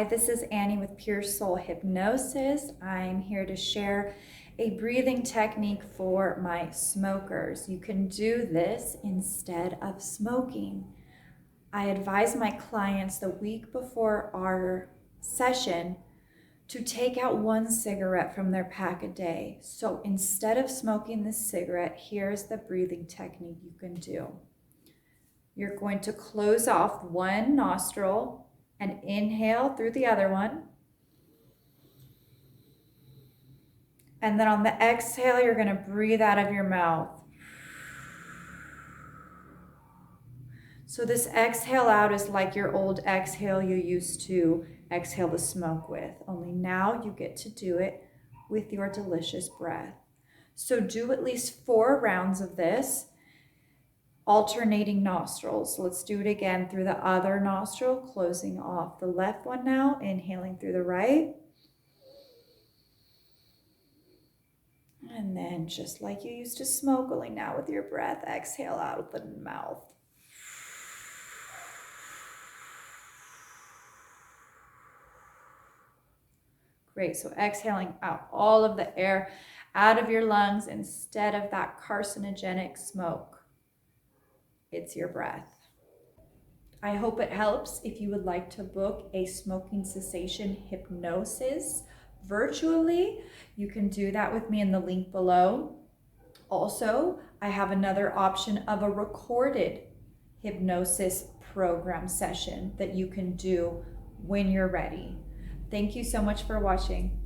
Hi, this is Annie with Pure Soul Hypnosis. I'm here to share a breathing technique for my smokers. You can do this instead of smoking. I advise my clients the week before our session to take out one cigarette from their pack a day. So instead of smoking this cigarette, here's the breathing technique you can do. You're going to close off one nostril and inhale through the other one. And then on the exhale, you're going to breathe out of your mouth. So this exhale out is like your old exhale you used to exhale the smoke with, only now you get to do it with your delicious breath. So do at least 4 rounds of this, alternating nostrils. Let's do it again through the other nostril, closing off the left one now, inhaling through the right. And then just like you used to smoke, only now with your breath, exhale out of the mouth. Great, so exhaling out all of the air out of your lungs instead of that carcinogenic smoke. It's your breath. I hope it helps. If you would like to book a smoking cessation hypnosis virtually, you can do that with me in the link below. Also, I have another option of a recorded hypnosis program session that you can do when you're ready. Thank you so much for watching.